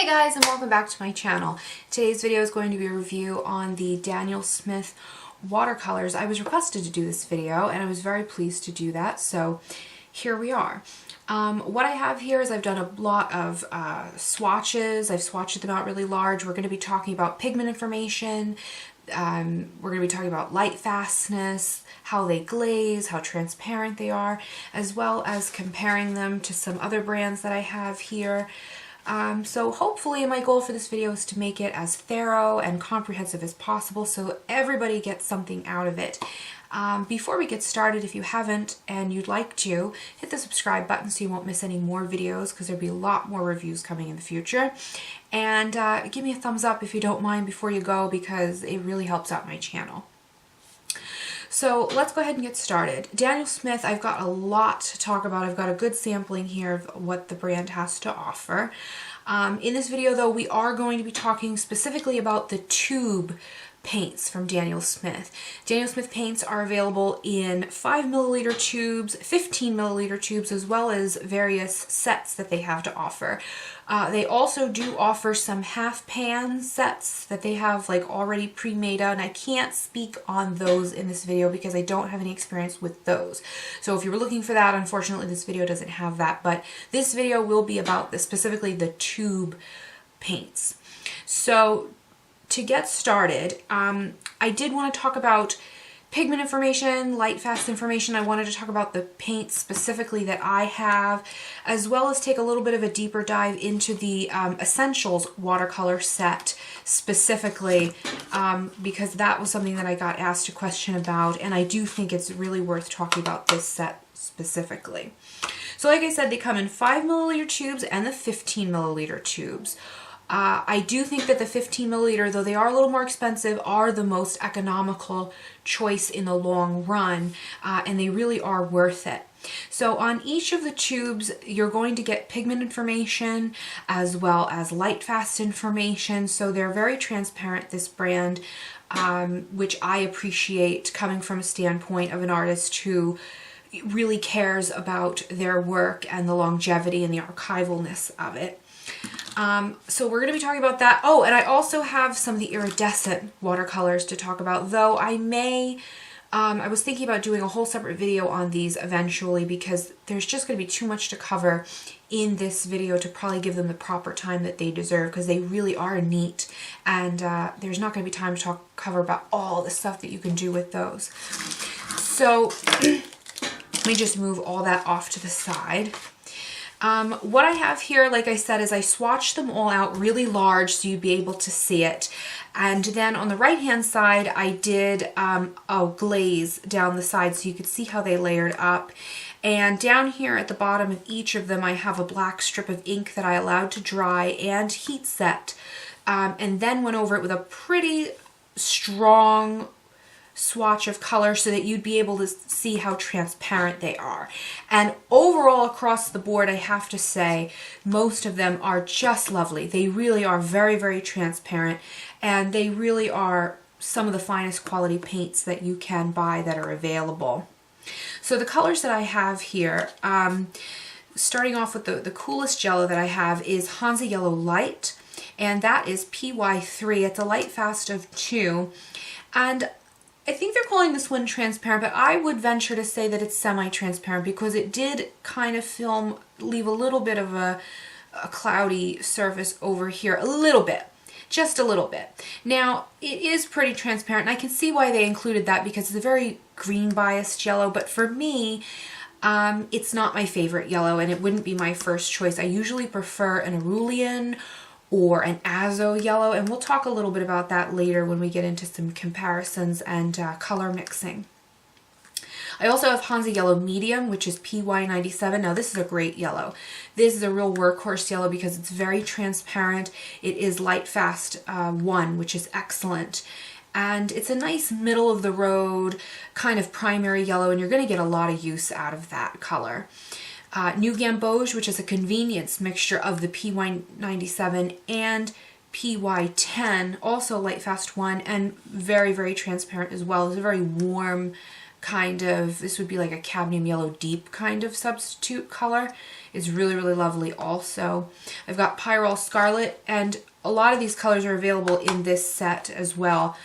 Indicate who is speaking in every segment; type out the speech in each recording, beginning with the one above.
Speaker 1: Hey guys, and welcome back to my channel. Today's video is going to be a review on the Daniel Smith watercolors. I was requested to do this video and I was very pleased to do that, so here we are. What I have here is I've done a lot of swatches. I've swatched them out really large. We're going to be talking about pigment information. We're going to be talking about light fastness, how they glaze, how transparent they are, as well as comparing them to some other brands that I have here. So hopefully my goal for this video is to make it as thorough and comprehensive as possible so everybody gets something out of it. Before we get started, if you haven't and you'd like to, hit the subscribe button so you won't miss any more videos, because there'll be a lot more reviews coming in the future. And give me a thumbs up if you don't mind before you go, because it really helps out my channel. So let's go ahead and get started. Daniel Smith, I've got a lot to talk about. I've got a good sampling here of what the brand has to offer. In this video though, we are going to be talking specifically about the tube paints from Daniel Smith. Daniel Smith paints are available in 5ml tubes, 15ml tubes, as well as various sets that they have to offer. They also do offer some half pan sets that they have like already pre-made out, and I can't speak on those in this video because I don't have any experience with those. So if you were looking for that, unfortunately this video doesn't have that, but this video will be about specifically the tube paints. So to get started, I did want to talk about pigment information, light fast information. I wanted to talk about the paints specifically that I have, as well as take a little bit of a deeper dive into the Essentials watercolor set specifically, because that was something that I got asked a question about, and I do think it's really worth talking about this set specifically. So like I said, they come in 5ml tubes and the 15ml tubes. I do think that the 15ml, though they are a little more expensive, are the most economical choice in the long run, and they really are worth it. So on each of the tubes, you're going to get pigment information as well as light fast information, so they're very transparent, this brand, which I appreciate coming from a standpoint of an artist who really cares about their work and the longevity and the archivalness of it. So we're going to be talking about that. Oh, and I also have some of the iridescent watercolors to talk about, though I was thinking about doing a whole separate video on these eventually, because there's just going to be too much to cover in this video to probably give them the proper time that they deserve, because they really are neat, and there's not going to be time to cover about all the stuff that you can do with those. So let me just move all that off to the side. What I have here, like I said, is I swatched them all out really large so you'd be able to see it. And then on the right hand side, I did a glaze down the side so you could see how they layered up. And down here at the bottom of each of them, I have a black strip of ink that I allowed to dry and heat set, and then went over it with a pretty strong swatch of color so that you'd be able to see how transparent they are. And overall across the board, I have to say most of them are just lovely. They really are very, very transparent, and they really are some of the finest quality paints that you can buy that are available. So the colors that I have here, starting off with the coolest yellow that I have is Hansa Yellow Light, and that is PY3. It's a light fast of 2, and I think they're calling this one transparent, but I would venture to say that it's semi-transparent, because it did kind of leave a little bit of a cloudy surface over here, a little bit, just a little bit. Now, it is pretty transparent, and I can see why they included that, because it's a very green biased yellow, but for me, it's not my favorite yellow, and it wouldn't be my first choice. I usually prefer an Arulian or an Azo yellow, and we'll talk a little bit about that later when we get into some comparisons and color mixing. I also have Hansa Yellow Medium, which is PY97. Now this is a great yellow. This is a real workhorse yellow because it's very transparent. It is light fast 1, which is excellent. And it's a nice middle of the road kind of primary yellow, and you're going to get a lot of use out of that color. New Gamboge, which is a convenience mixture of the PY97 and PY10, also light fast 1, and very, very transparent as well. It's a very warm this would be like a cadmium yellow deep kind of substitute color. It's really, really lovely also. I've got Pyrrole Scarlet, and a lot of these colors are available in this set as well.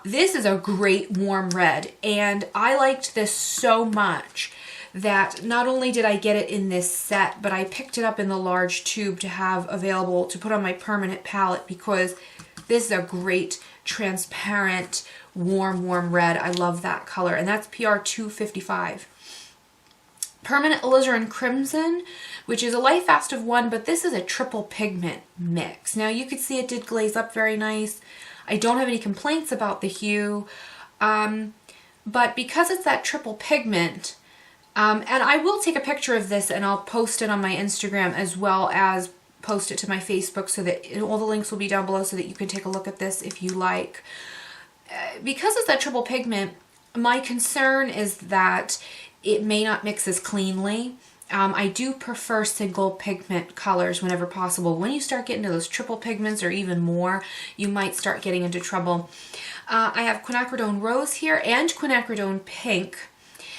Speaker 1: This is a great warm red, and I liked this so much that not only did I get it in this set, but I picked it up in the large tube to have available to put on my permanent palette, because this is a great transparent warm red. I love that color, and that's PR 255. Permanent Alizarin Crimson, which is a light fast of 1, but this is a triple pigment mix. Now you could see it did glaze up very nice. I don't have any complaints about the hue, but because it's that triple pigment, and I will take a picture of this and I'll post it on my Instagram as well as post it to my Facebook, so that all the links will be down below so that you can take a look at this if you like. Because it's that triple pigment, my concern is that it may not mix as cleanly. I do prefer single pigment colors whenever possible. When you start getting to those triple pigments or even more, you might start getting into trouble. I have Quinacridone Rose here and Quinacridone Pink.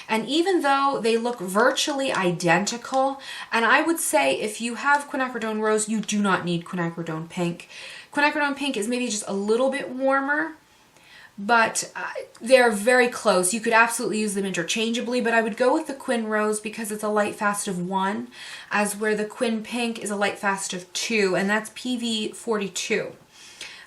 Speaker 1: And even though they look virtually identical, and I would say if you have Quinacridone Rose, you do not need Quinacridone Pink. Quinacridone Pink is maybe just a little bit warmer, but they're very close. You could absolutely use them interchangeably, but I would go with the Quin Rose because it's a light fast of 1, as where the Quin Pink is a light fast of 2, and that's PV 42.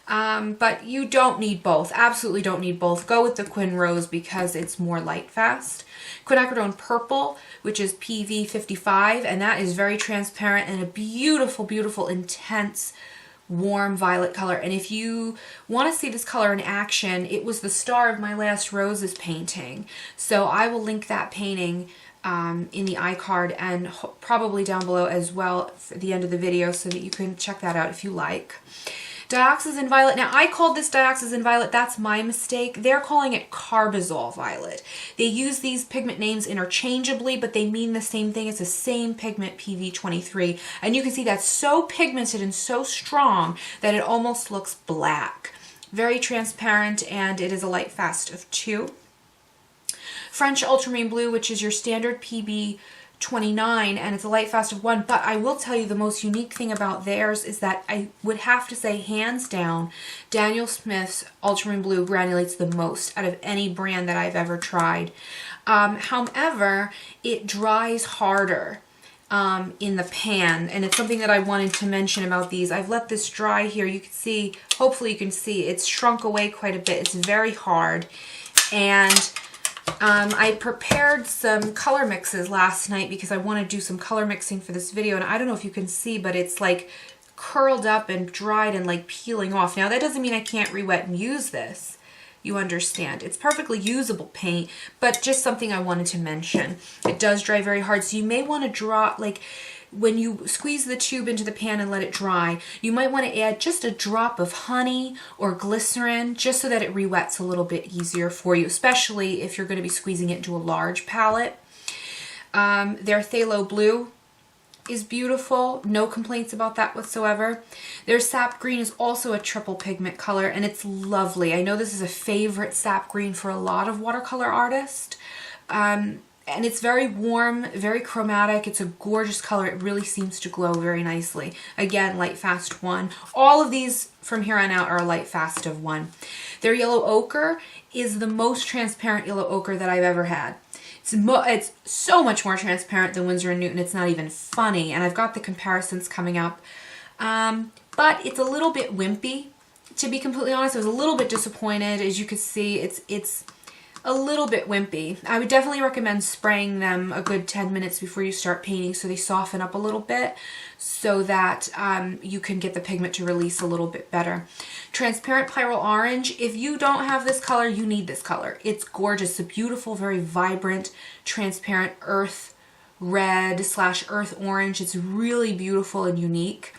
Speaker 1: But you don't need both. Absolutely don't need both. Go with the Quin Rose because it's more light fast. Quinacridone Purple, which is PV 55, and that is very transparent and a beautiful, beautiful, intense, warm violet color. And if you want to see this color in action, it was the star of my last Roses painting. So I will link that painting in the iCard and probably down below as well at the end of the video, so that you can check that out if you like. Dioxazine Violet. Now, I called this Dioxazine Violet. That's my mistake. They're calling it Carbazole Violet. They use these pigment names interchangeably, but they mean the same thing. It's the same pigment, PV23. And you can see that's so pigmented and so strong that it almost looks black. Very transparent, and it is a light fast of 2. French Ultramarine Blue, which is your standard PB 29, and it's a light fast of 1, but I will tell you the most unique thing about theirs is that I would have to say hands down Daniel Smith's Ultramarine Blue granulates the most out of any brand that I've ever tried. However, it dries harder in the pan, and it's something that I wanted to mention about these. I've let this dry here. You can see, hopefully you can see, it's shrunk away quite a bit. It's very hard, and I prepared some color mixes last night because I want to do some color mixing for this video, and I don't know if you can see, but it's like curled up and dried and like peeling off. Now that doesn't mean I can't re-wet and use this. You understand. It's perfectly usable paint, but just something I wanted to mention. It does dry very hard, so you may want to draw, like, when you squeeze the tube into the pan and let it dry, you might want to add just a drop of honey or glycerin just so that it re-wets a little bit easier for you, especially if you're going to be squeezing it into a large palette. Their Phthalo Blue is beautiful. No complaints about that whatsoever. Their Sap Green is also a triple pigment color, and it's lovely. I know this is a favorite sap green for a lot of watercolor artists. And it's very warm, very chromatic. It's a gorgeous color. It really seems to glow very nicely. Again, light fast 1. All of these from here on out are a light fast of 1. Their Yellow Ochre is the most transparent yellow ochre that I've ever had. It's so much more transparent than Winsor & Newton. It's not even funny. And I've got the comparisons coming up. But it's a little bit wimpy. To be completely honest, I was a little bit disappointed. As you can see, it's a little bit wimpy. I would definitely recommend spraying them a good 10 minutes before you start painting so they soften up a little bit, so that you can get the pigment to release a little bit better. Transparent Pyrrole Orange. If you don't have this color, you need this color. It's gorgeous. It's a beautiful, very vibrant, transparent earth red / earth orange. It's really beautiful and unique.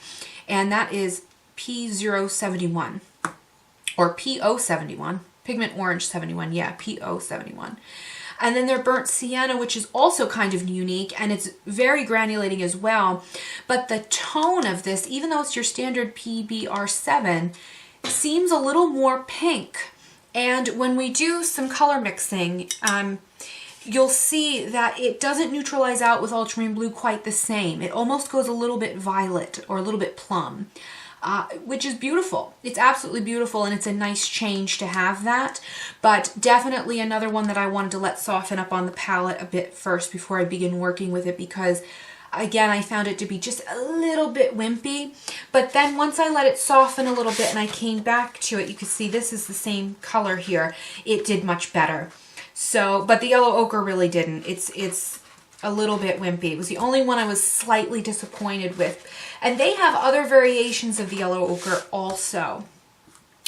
Speaker 1: And that is P071 or PO71. Pigment Orange 71, yeah, PO71. And then their Burnt Sienna, which is also kind of unique, and it's very granulating as well. But the tone of this, even though it's your standard PBR7, seems a little more pink. And when we do some color mixing, you'll see that it doesn't neutralize out with ultramarine blue quite the same. It almost goes a little bit violet or a little bit plum, which is beautiful. It's absolutely beautiful, and it's a nice change to have that. But definitely another one that I wanted to let soften up on the palette a bit first before I begin working with it, because again, I found it to be just a little bit wimpy. But then once I let it soften a little bit and I came back to it, you can see this is the same color here. It did much better. So, but the yellow ochre really didn't. It's a little bit wimpy. It was the only one I was slightly disappointed with. And they have other variations of the yellow ochre also.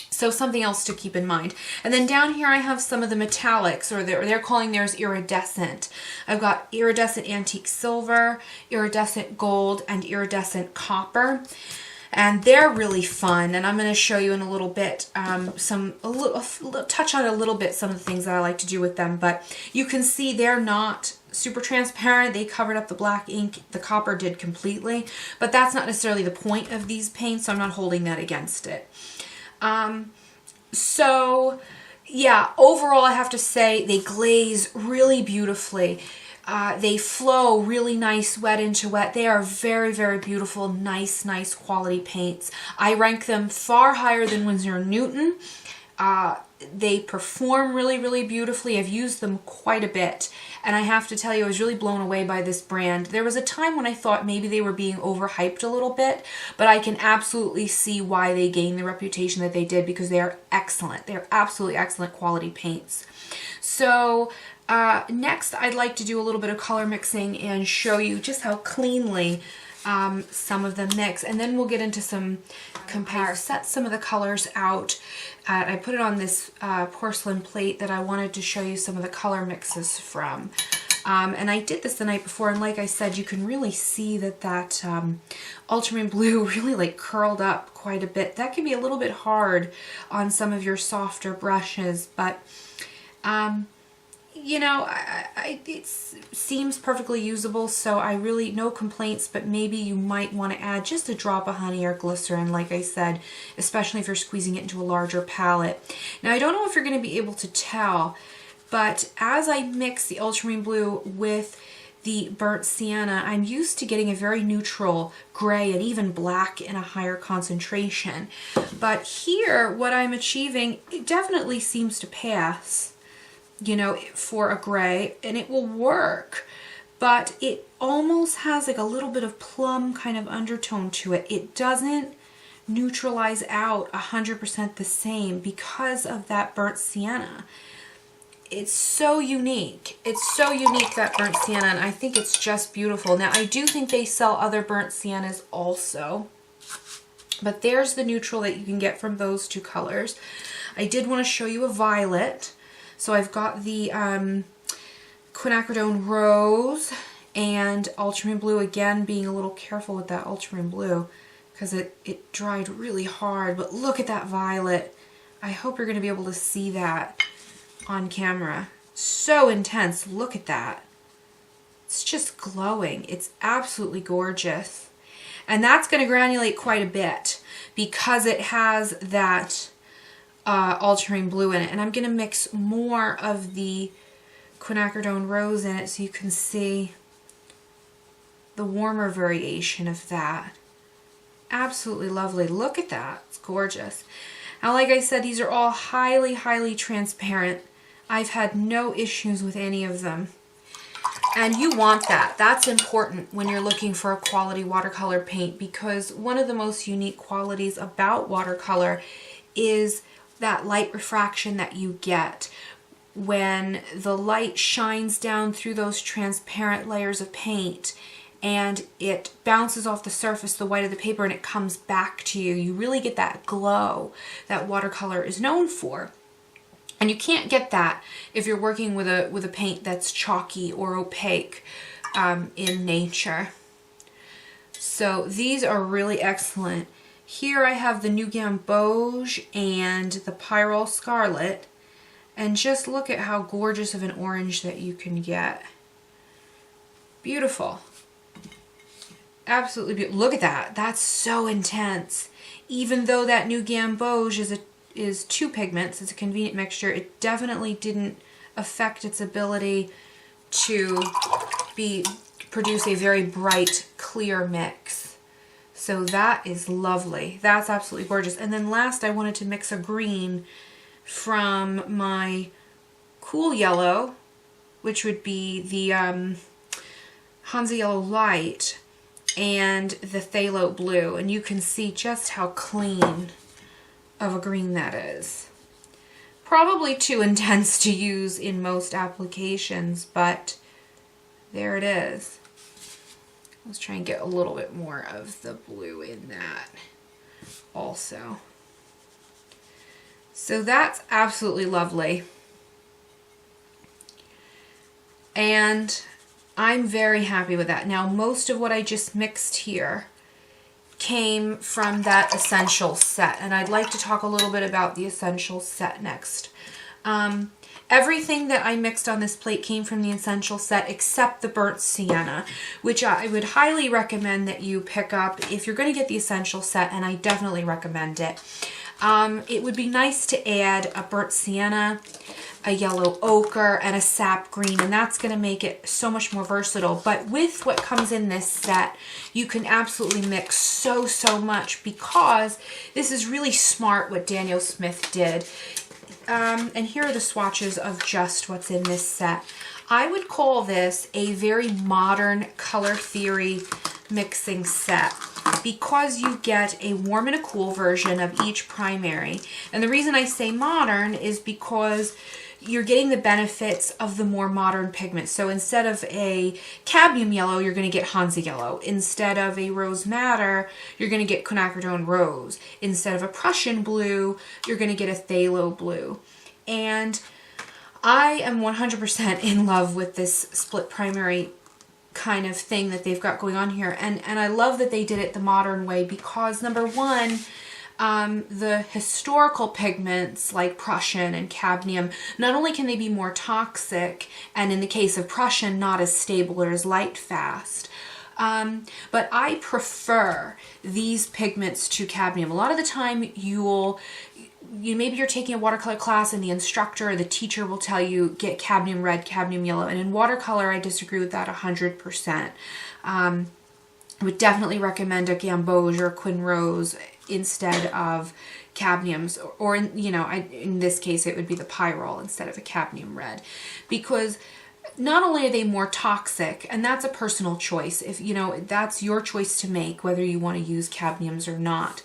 Speaker 1: So something else to keep in mind. And then down here I have some of the metallics, or they're calling theirs iridescent. I've got iridescent antique silver, iridescent gold, and iridescent copper. And they're really fun, and I'm going to show you in a little bit touch on a little bit some of the things that I like to do with them. But you can see they're not super transparent. They covered up the black ink. The copper did completely, but that's not necessarily the point of these paints, so I'm not holding that against it. So yeah, overall I have to say they glaze really beautifully. They flow really nice wet into wet. They are very, very beautiful, nice quality paints. I rank them far higher than Winsor & Newton. They perform really, really beautifully. I've used them quite a bit, and I have to tell you, I was really blown away by this brand. There was a time when I thought maybe they were being overhyped a little bit, but I can absolutely see why they gained the reputation that they did, because they are excellent. They're absolutely excellent quality paints. So next, I'd like to do a little bit of color mixing and show you just how cleanly some of them mix, and then we'll get into some set some of the colors out. I put it on this porcelain plate that I wanted to show you some of the color mixes from. And I did this the night before, and like I said, you can really see that ultramarine blue really like curled up quite a bit. That can be a little bit hard on some of your softer brushes, but you know, it seems perfectly usable, so I really, no complaints, but maybe you might want to add just a drop of honey or glycerin, like I said, especially if you're squeezing it into a larger palette. Now, I don't know if you're going to be able to tell, but as I mix the ultramarine blue with the burnt sienna, I'm used to getting a very neutral gray and even black in a higher concentration. But here, what I'm achieving, it definitely seems to pass, you know, for a gray, and it will work, but it almost has like a little bit of plum kind of undertone to it. It doesn't neutralize out 100% the same because of that burnt sienna. It's so unique. It's so unique, that burnt sienna, and I think it's just beautiful. Now, I do think they sell other burnt siennas also, but there's the neutral that you can get from those two colors. I did want to show you a violet. So I've got the quinacridone rose and ultramarine blue, again being a little careful with that ultramarine blue because it dried really hard, but look at that violet. I hope you're going to be able to see that on camera. So intense, look at that. It's just glowing. It's absolutely gorgeous. And that's going to granulate quite a bit because it has that ultramarine blue in it, and I'm going to mix more of the quinacridone rose in it so you can see the warmer variation of that. Absolutely lovely. Look at that. It's gorgeous. Now, like I said, these are all highly, highly transparent. I've had no issues with any of them. And you want that. That's important when you're looking for a quality watercolor paint, because one of the most unique qualities about watercolor is that light refraction that you get when the light shines down through those transparent layers of paint and it bounces off the surface, the white of the paper, and it comes back to you. You really get that glow that watercolor is known for. And you can't get that if you're working with a paint that's chalky or opaque in nature. So these are really excellent. Here I have the New Gamboge and the Pyrrole Scarlet, and just look at how gorgeous of an orange that you can get. Beautiful. Absolutely beautiful. Look at that. That's so intense. Even though that New Gamboge is 2 pigments. It's a convenient mixture. It definitely didn't affect its ability to produce a very bright, clear mix. So that is lovely. That's absolutely gorgeous. And then last, I wanted to mix a green from my cool yellow, which would be the Hansa Yellow Light, and the phthalo blue. And you can see just how clean of a green that is. Probably too intense to use in most applications, but there it is. Let's try and get a little bit more of the blue in that also. So that's absolutely lovely. And I'm very happy with that. Now, most of what I just mixed here came from that essential set, and I'd like to talk a little bit about the essential set next. Everything that I mixed on this plate came from the essential set except the burnt sienna, which I would highly recommend that you pick up if you're going to get the essential set, and I definitely recommend it. It would be nice to add a burnt sienna, a yellow ochre, and a sap green, and that's going to make it so much more versatile. But with what comes in this set, you can absolutely mix so much, because this is really smart what Daniel Smith did. And here are the swatches of just what's in this set. I would call this a very modern color theory mixing set, because you get a warm and a cool version of each primary. And the reason I say modern is because you're getting the benefits of the more modern pigments. So instead of a cadmium yellow, you're going to get Hansa Yellow. Instead of a rose madder, you're going to get quinacridone rose. Instead of a Prussian blue, you're going to get a phthalo blue. And I am 100% in love with this split primary kind of thing that they've got going on here. And I love that they did it the modern way, because number one, the historical pigments like Prussian and cadmium, not only can they be more toxic, and in the case of Prussian, not as stable or as light fast, but I prefer these pigments to cadmium. A lot of the time maybe you're taking a watercolor class and the instructor or the teacher will tell you get cadmium red, cadmium yellow, and in watercolor I disagree with that 100%. I would definitely recommend a gamboge or quin rose instead of cadmiums, or in this case it would be the pyrrole instead of a cadmium red, because not only are they more toxic, and that's a personal choice, if that's your choice to make whether you want to use cadmiums or not,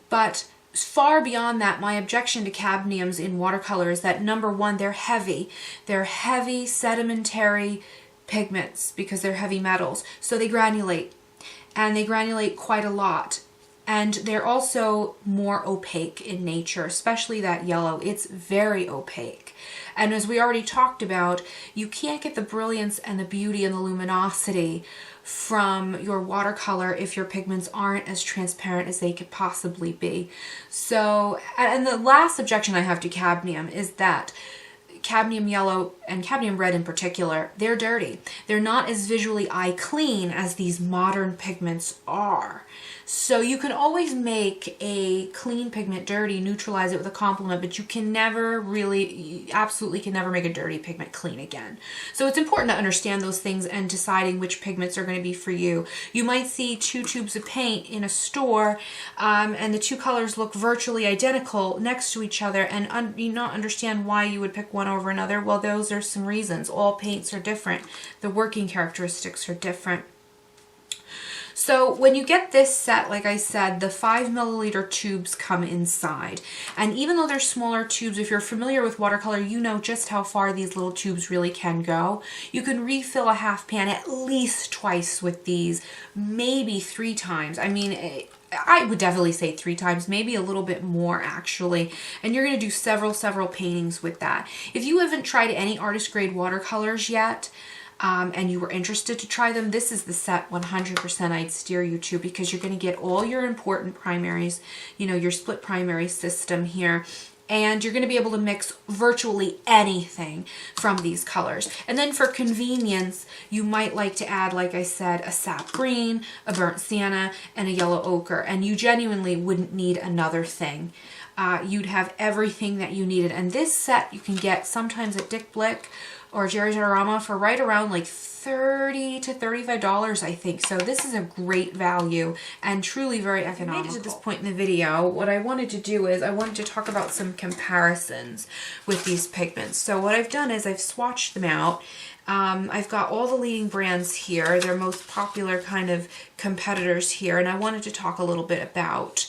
Speaker 1: but far beyond that, my objection to cadmiums in watercolor is that number one, they're heavy sedimentary pigments because they're heavy metals, so they granulate, and they granulate quite a lot. And they're also more opaque in nature, especially that yellow. It's very opaque. And as we already talked about, you can't get the brilliance and the beauty and the luminosity from your watercolor if your pigments aren't as transparent as they could possibly be. So, and the last objection I have to cadmium is that cadmium yellow and cadmium red in particular, they're dirty. They're not as visually eye clean as these modern pigments are. So you can always make a clean pigment dirty, neutralize it with a complement, but you absolutely can never make a dirty pigment clean again. So it's important to understand those things and deciding which pigments are going to be for you. You might see 2 tubes of paint in a store and the 2 colors look virtually identical next to each other, and you not understand why you would pick one over another. Well, those are some reasons. All paints are different. The working characteristics are different. So when you get this set, like I said, the 5 milliliter tubes come inside. And even though they're smaller tubes, if you're familiar with watercolor, you know just how far these little tubes really can go. You can refill a half pan at least twice with these, maybe 3 times. I mean, I would definitely say 3 times, maybe a little bit more actually. And you're going to do several paintings with that. If you haven't tried any artist grade watercolors yet, and you were interested to try them, this is the set 100% I'd steer you to, because you're going to get all your important primaries, your split primary system here, and you're going to be able to mix virtually anything from these colors. And then for convenience, you might like to add, like I said, a sap green, a burnt sienna, and a yellow ochre, and you genuinely wouldn't need another thing. You'd have everything that you needed. And this set you can get sometimes at Dick Blick or Jerry's Adorama for right around like $30 to $35, I think. So this is a great value and truly very economical. Made it to this point in the video, what I wanted to do is I wanted to talk about some comparisons with these pigments. So what I've done is I've swatched them out. I've got all the leading brands here, their most popular kind of competitors here, and I wanted to talk a little bit about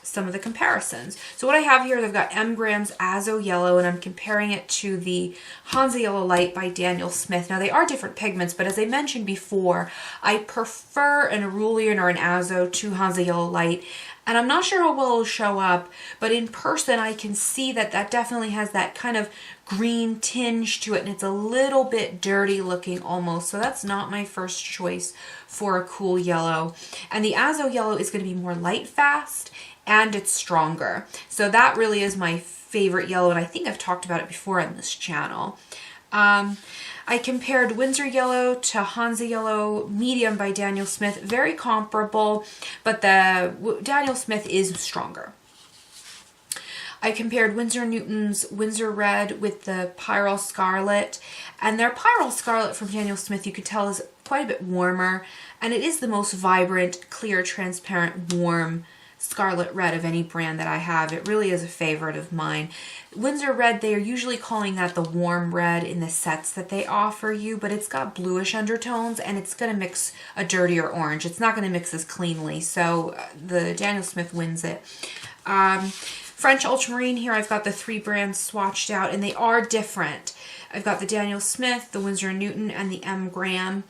Speaker 1: some of the comparisons. So what I have here is I've got M. Graham's Azo Yellow, and I'm comparing it to the Hansa Yellow Light by Daniel Smith. Now they are different pigments, but as I mentioned before, I prefer an Arulian or an Azo to Hansa Yellow Light, and I'm not sure how well it'll show up, but in person I can see that that definitely has that kind of green tinge to it, and it's a little bit dirty looking almost, so that's not my first choice for a cool yellow. And the Azo Yellow is going to be more light fast, and it's stronger. So that really is my favorite yellow, and I think I've talked about it before on this channel. I compared Winsor Yellow to Hansa Yellow Medium by Daniel Smith. Very comparable, but the Daniel Smith is stronger. I compared Winsor Newton's Winsor Red with the Pyrrole Scarlet, and their Pyrrole Scarlet from Daniel Smith you could tell is quite a bit warmer, and it is the most vibrant, clear, transparent, warm Scarlet Red of any brand that I have. It really is a favorite of mine. Winsor Red, they are usually calling that the warm red in the sets that they offer you, but it's got bluish undertones and it's going to mix a dirtier orange. It's not going to mix as cleanly, so the Daniel Smith wins it. French Ultramarine here, I've got the 3 brands swatched out, and they are different. I've got the Daniel Smith, the Winsor & Newton, and the M. Graham.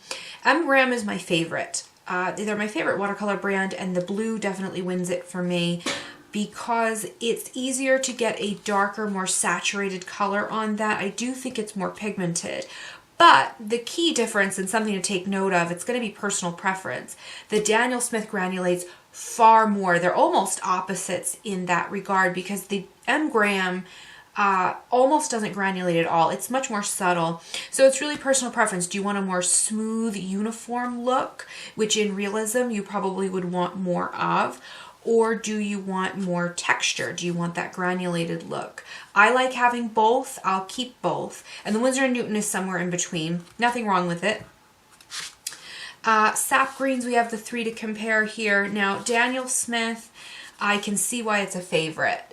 Speaker 1: M. Graham is my favorite. They're my favorite watercolor brand, and the blue definitely wins it for me because it's easier to get a darker, more saturated color on that. I do think it's more pigmented. But the key difference, and something to take note of, it's going to be personal preference. The Daniel Smith granulates far more. They're almost opposites in that regard because the M. Graham almost doesn't granulate at all. It's much more subtle. So it's really personal preference. Do you want a more smooth, uniform look, which in realism you probably would want more of? Or do you want more texture? Do you want that granulated look? I like having both. I'll keep both. And the Winsor & Newton is somewhere in between. Nothing wrong with it. Sap greens, we have the 3 to compare here. Now, Daniel Smith, I can see why it's a favorite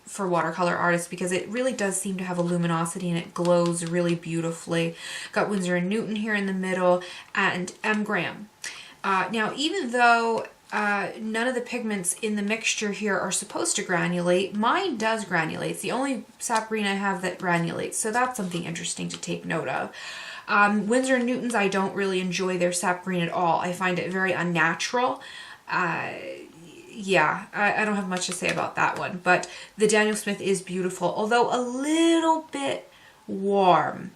Speaker 1: for watercolor artists because it really does seem to have a luminosity and it glows really beautifully. Got Winsor & Newton here in the middle and M. Graham. Now, even though none of the pigments in the mixture here are supposed to granulate, mine does granulate. It's the only sap green I have that granulates, so that's something interesting to take note of. Winsor & Newton's, I don't really enjoy their sap green at all. I find it very unnatural. Yeah, I don't have much to say about that one, but the Daniel Smith is beautiful, although a little bit warm.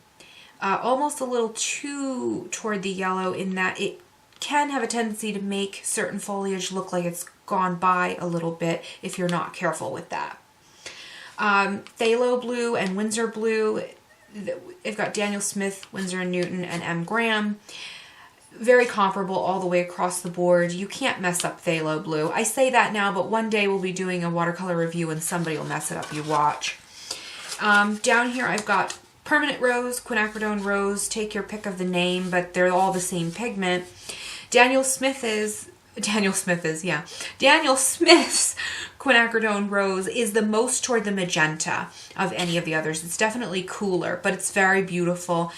Speaker 1: Almost a little too toward the yellow in that it can have a tendency to make certain foliage look like it's gone by a little bit if you're not careful with that. Phthalo Blue and Winsor Blue, I've got Daniel Smith, Winsor & Newton, and M. Graham. Very comparable all the way across the board. You can't mess up Phthalo Blue. I say that now, but one day we'll be doing a watercolor review and somebody will mess it up. You watch. Down here I've got Permanent Rose, Quinacridone Rose. Take your pick of the name, but they're all the same pigment. Daniel Smith's Quinacridone Rose is the most toward the magenta of any of the others. It's definitely cooler, but it's very beautiful.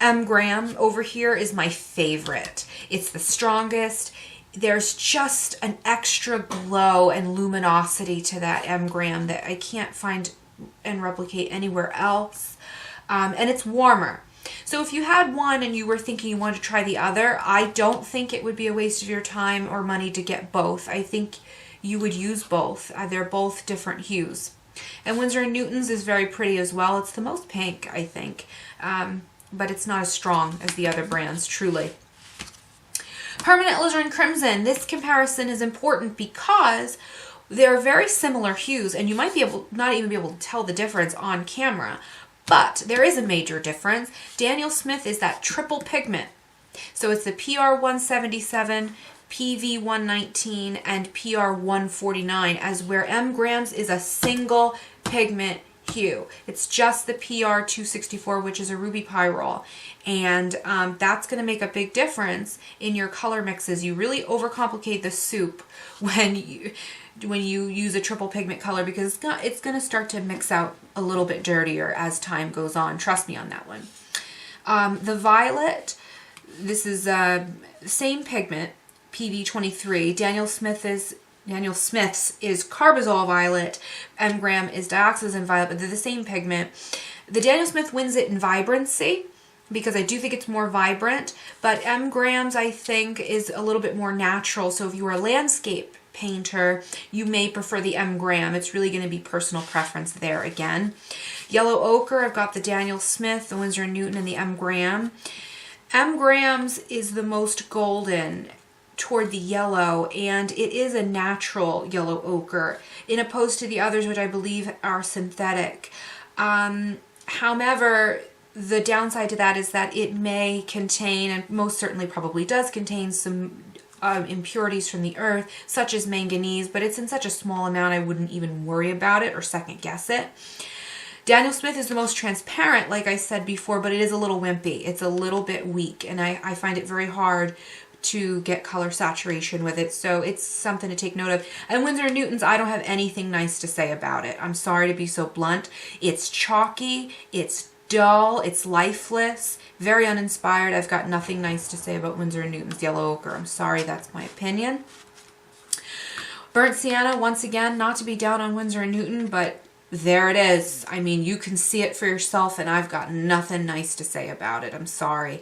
Speaker 1: M. Graham over here is my favorite. It's the strongest. There's just an extra glow and luminosity to that M. Graham that I can't find and replicate anywhere else. And it's warmer. So if you had one and you were thinking you wanted to try the other, I don't think it would be a waste of your time or money to get both. I think you would use both. They're both different hues. And Winsor & Newton's is very pretty as well. It's the most pink, I think. But it's not as strong as the other brands, truly. Permanent Alizarin Crimson. This comparison is important because They're very similar hues, and you might be able not even be able to tell the difference on camera, but there is a major difference. Daniel Smith is that triple pigment. So it's the PR177, PV119, and PR149, as where M grams is a single pigment hue. It's just the PR264, which is a ruby pyrrole, and that's going to make a big difference in your color mixes. You really overcomplicate the soup when you use a triple pigment color, because it's going to start to mix out a little bit dirtier as time goes on. Trust me on that one. The violet, this is same pigment, PV23. Daniel Smith's is carbazole violet. M gram is dioxazine violet, but they're the same pigment. The Daniel Smith wins it in vibrancy, because I do think it's more vibrant, but M grams I think is a little bit more natural. So if you are a landscape painter, you may prefer the M gram. It's really going to be personal preference there again. Yellow ochre, I've got the Daniel Smith, the Winsor & Newton, and the M gram. M grams is the most golden toward the yellow, and it is a natural yellow ochre, in opposed to the others, which I believe are synthetic. However, the downside to that is that it may contain, and most certainly probably does contain, some impurities from the earth, such as manganese, but it's in such a small amount I wouldn't even worry about it or second guess it. Daniel Smith is the most transparent, like I said before, but it is a little wimpy. It's a little bit weak, and I find it very hard to get color saturation with it, so it's something to take note of. And Winsor & Newton's, I don't have anything nice to say about it. I'm sorry to be so blunt. It's chalky, it's dull, it's lifeless, very uninspired. I've got nothing nice to say about Winsor & Newton's yellow ochre. I'm sorry, that's my opinion. Burnt sienna, once again, not to be down on Winsor & Newton, but there it is. I mean, you can see it for yourself, and I've got nothing nice to say about it. I'm sorry.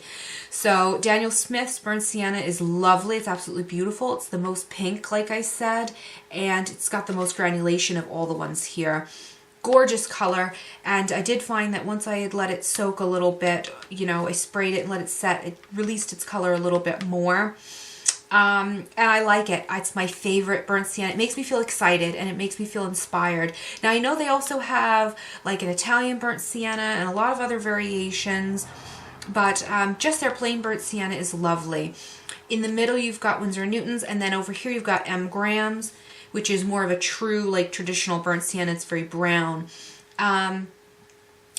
Speaker 1: So Daniel Smith's Burnt Sienna is lovely. It's absolutely beautiful. It's the most pink, like I said, and it's got the most granulation of all the ones here. Gorgeous color, and I did find that once I had let it soak a little bit, you know, I sprayed it and let it set, it released its color a little bit more. And I like it. It's my favorite burnt sienna. It makes me feel excited, and it makes me feel inspired. Now, I know they also have like an Italian burnt sienna and a lot of other variations, but just their plain burnt sienna is lovely. In the middle, you've got Winsor & Newton's, and then over here you've got M grams, which is more of a true, like, traditional burnt sienna. It's very brown.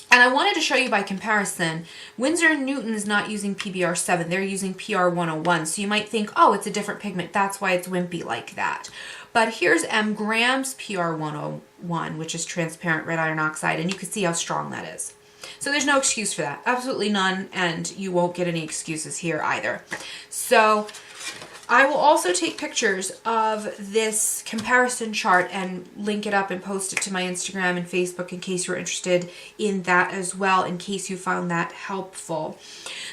Speaker 1: And I wanted to show you by comparison, Winsor & Newton is not using PBR7, they're using PR101. So you might think, oh, it's a different pigment, that's why it's wimpy like that. But here's M grams PR101, which is transparent red iron oxide, and you can see how strong that is. So there's no excuse for that, absolutely none, and you won't get any excuses here either. So I will also take pictures of this comparison chart and link it up and post it to my Instagram and Facebook in case you're interested in that as well, in case you found that helpful.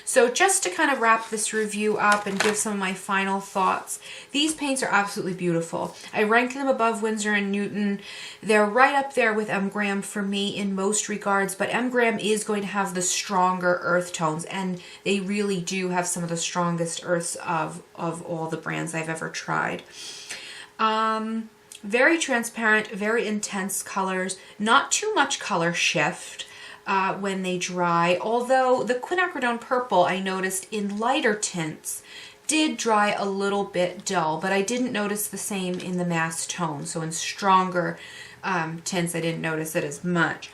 Speaker 1: So just to kind of wrap this review up and give some of my final thoughts, these paints are absolutely beautiful. I rank them above Winsor & Newton. They're right up there with M gram for me in most regards, but M gram is going to have the stronger earth tones, and they really do have some of the strongest earths of all the brands I've ever tried. Very transparent, very intense colors, not too much color shift when they dry, although the quinacridone purple I noticed in lighter tints did dry a little bit dull, but I didn't notice the same in the mass tone. So in stronger tints I didn't notice it as much.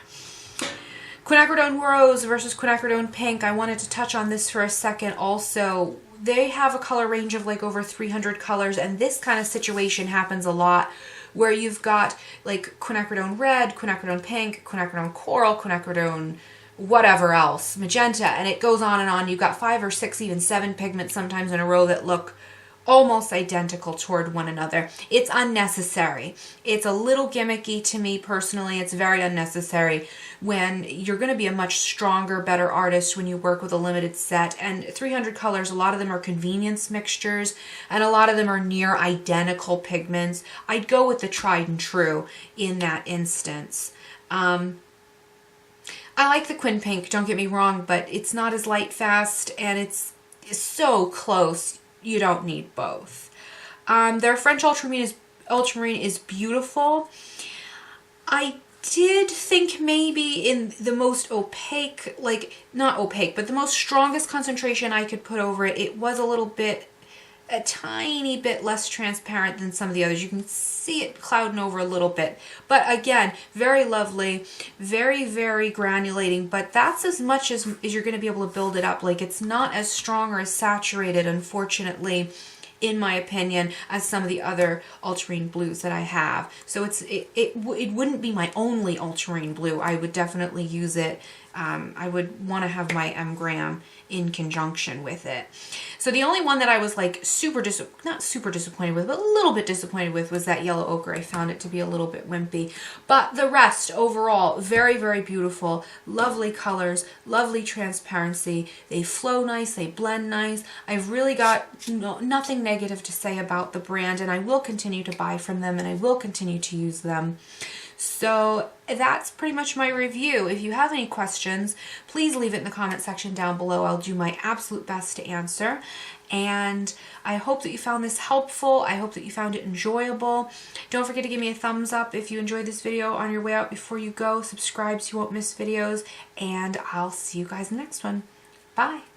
Speaker 1: Quinacridone rose versus quinacridone pink, I wanted to touch on this for a second also. They have a color range of like over 300 colors, and this kind of situation happens a lot where you've got like quinacridone red, quinacridone pink, quinacridone coral, quinacridone whatever else, magenta, and it goes on and on. You've got 5 or 6, even 7 pigments sometimes in a row that look almost identical toward one another. It's unnecessary. It's a little gimmicky to me personally. It's very unnecessary when you're going to be a much stronger, better artist when you work with a limited set. And 300 colors, a lot of them are convenience mixtures, and a lot of them are near identical pigments. I'd go with the tried and true in that instance. I like the Quin Pink, don't get me wrong, but it's not as light fast, and it's so close. You don't need both. Their French Ultramarine is ultramarine is beautiful. I did think maybe in the most opaque, like not opaque, but the most strongest concentration I could put over it, it was a tiny bit less transparent than some of the others. You can see it clouding over a little bit. But again, very lovely, very, very granulating, but that's as much as you're going to be able to build it up. Like, it's not as strong or as saturated, unfortunately, in my opinion, as some of the other ultramarine blues that I have. So it wouldn't be my only ultramarine blue. I would definitely use it. I would want to have my M Graham in conjunction with it. So the only one that I was like not super disappointed with, but a little bit disappointed with was that yellow ochre. I found it to be a little bit wimpy. But the rest overall, very, very beautiful. Lovely colors, lovely transparency. They flow nice, they blend nice. I've really got nothing negative to say about the brand, and I will continue to buy from them, and I will continue to use them. So that's pretty much my review. If you have any questions, please leave it in the comment section down below. I'll do my absolute best to answer. And I hope that you found this helpful. I hope that you found it enjoyable. Don't forget to give me a thumbs up if you enjoyed this video on your way out before you go. Subscribe so you won't miss videos. And I'll see you guys in the next one. Bye.